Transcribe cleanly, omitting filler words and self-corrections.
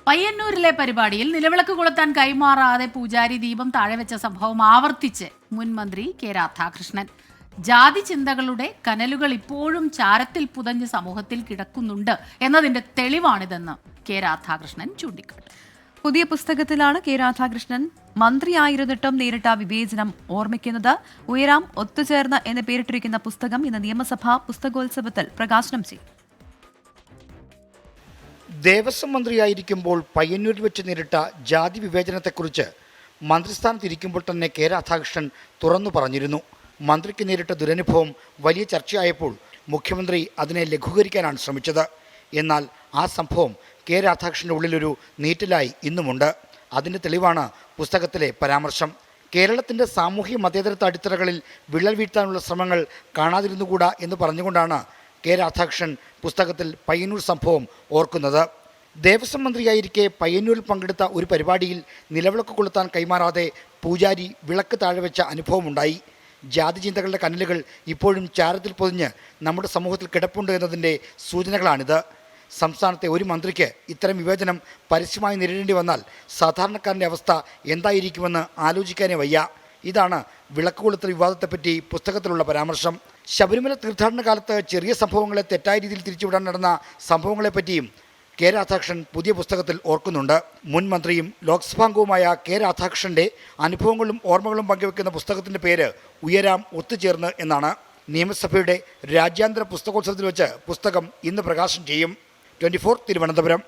പയ്യന്നൂരിലെ പരിപാടിയിൽ നിലവിളക്ക് കൊളുത്താൻ കൈമാറാതെ പൂജാരി ദീപം താഴെ വെച്ച സംഭവം ആവർത്തിച്ച് മുൻ മന്ത്രി കെ രാധാകൃഷ്ണൻ. ജാതി ചിന്തകളുടെ കനലുകൾ ഇപ്പോഴും ചാരത്തിൽ പുതഞ്ഞ് സമൂഹത്തിൽ കിടക്കുന്നുണ്ട് എന്നതിന്റെ തെളിവാണിതെന്ന് കെ രാധാകൃഷ്ണൻ ചൂണ്ടിക്കാട്ടി. പുതിയ പുസ്തകത്തിലാണ് കെ രാധാകൃഷ്ണൻ മന്ത്രിയായിരുന്നിട്ടും നേരിട്ട വിവേചനം ഓർമ്മിക്കുന്നത്. ഉയരാം ഒത്തുചേർന്ന് എന്ന് പേരിട്ടിരിക്കുന്ന പുസ്തകം ഇന്ന് നിയമസഭാ പുസ്തകോത്സവത്തിൽ പ്രകാശനം ചെയ്യും. ദേവസ്വം മന്ത്രിയായിരിക്കുമ്പോൾ പയ്യന്നൂരിൽ വെച്ച് നേരിട്ട ജാതി വിവേചനത്തെക്കുറിച്ച് മന്ത്രിസ്ഥാനത്തിരിക്കുമ്പോൾ തന്നെ കെ രാധാകൃഷ്ണൻ തുറന്നു പറഞ്ഞിരുന്നു. മന്ത്രിക്ക് നേരിട്ട ദുരനുഭവം വലിയ ചർച്ചയായപ്പോൾ മുഖ്യമന്ത്രി അതിനെ ലഘൂകരിക്കാനാണ് ശ്രമിച്ചത്. എന്നാൽ ആ സംഭവം കെ രാധാകൃഷ്ണൻ്റെ ഉള്ളിലൊരു നീറ്റലായി ഇന്നുമുണ്ട്. അതിൻ്റെ തെളിവാണ് പുസ്തകത്തിലെ പരാമർശം. കേരളത്തിൻ്റെ സാമൂഹ്യ മതേതരത്വ അടിത്തറകളിൽ വിള്ളൽ വീഴ്ത്താനുള്ള ശ്രമങ്ങൾ കാണാതിരുന്നുകൂടാ എന്ന് പറഞ്ഞുകൊണ്ടാണ് കെ രാധാകൃഷ്ണൻ പുസ്തകത്തിൽ പയ്യന്നൂർ സംഭവം ഓർക്കുന്നത്. ദേവസ്വം മന്ത്രിയായിരിക്കെ പയ്യന്നൂരിൽ പങ്കെടുത്ത ഒരു പരിപാടിയിൽ നിലവിളക്ക് കൊളുത്താൻ കൈമാറാതെ പൂജാരി വിളക്ക് താഴെ വെച്ച അനുഭവമുണ്ടായി. ജാതി ചിന്തകളുടെ കനലുകൾ ഇപ്പോഴും ചാരത്തിൽ പൊതിഞ്ഞ് നമ്മുടെ സമൂഹത്തിൽ കിടപ്പുണ്ട് എന്നതിൻ്റെ സൂചനകളാണിത്. സംസ്ഥാനത്തെ ഒരു മന്ത്രിക്ക് ഇത്തരം വിവേചനം പരസ്യമായി നേരിടേണ്ടി വന്നാൽ സാധാരണക്കാരൻ്റെ അവസ്ഥ എന്തായിരിക്കുമെന്ന് ആലോചിക്കാനേ വയ്യ. ഇതാണ് വിളക്ക് കൊളുത്തൽ വിവാദത്തെപ്പറ്റി പുസ്തകത്തിലുള്ള പരാമർശം. ശബരിമല തീർത്ഥാടന കാലത്ത് ചെറിയ സംഭവങ്ങളെ തെറ്റായ രീതിയിൽ തിരിച്ചുവിടാൻ നടന്ന സംഭവങ്ങളെപ്പറ്റിയും കെ രാധാകൃഷ്ണൻ പുതിയ പുസ്തകത്തിൽ ഓർക്കുന്നുണ്ട്. മുൻ മന്ത്രിയും ലോക്സഭാംഗവുമായ കെ രാധാകൃഷ്ണൻ്റെ അനുഭവങ്ങളും ഓർമ്മകളും പങ്കുവെക്കുന്ന പുസ്തകത്തിൻ്റെ പേര് ഉയരാം ഒത്തുചേർന്ന് എന്നാണ്. നിയമസഭയുടെ രാജ്യാന്തര പുസ്തകോത്സവത്തിൽ വെച്ച് പുസ്തകം ഇന്ന് പ്രകാശനം ചെയ്യും. 24 തിരുവനന്തപുരം.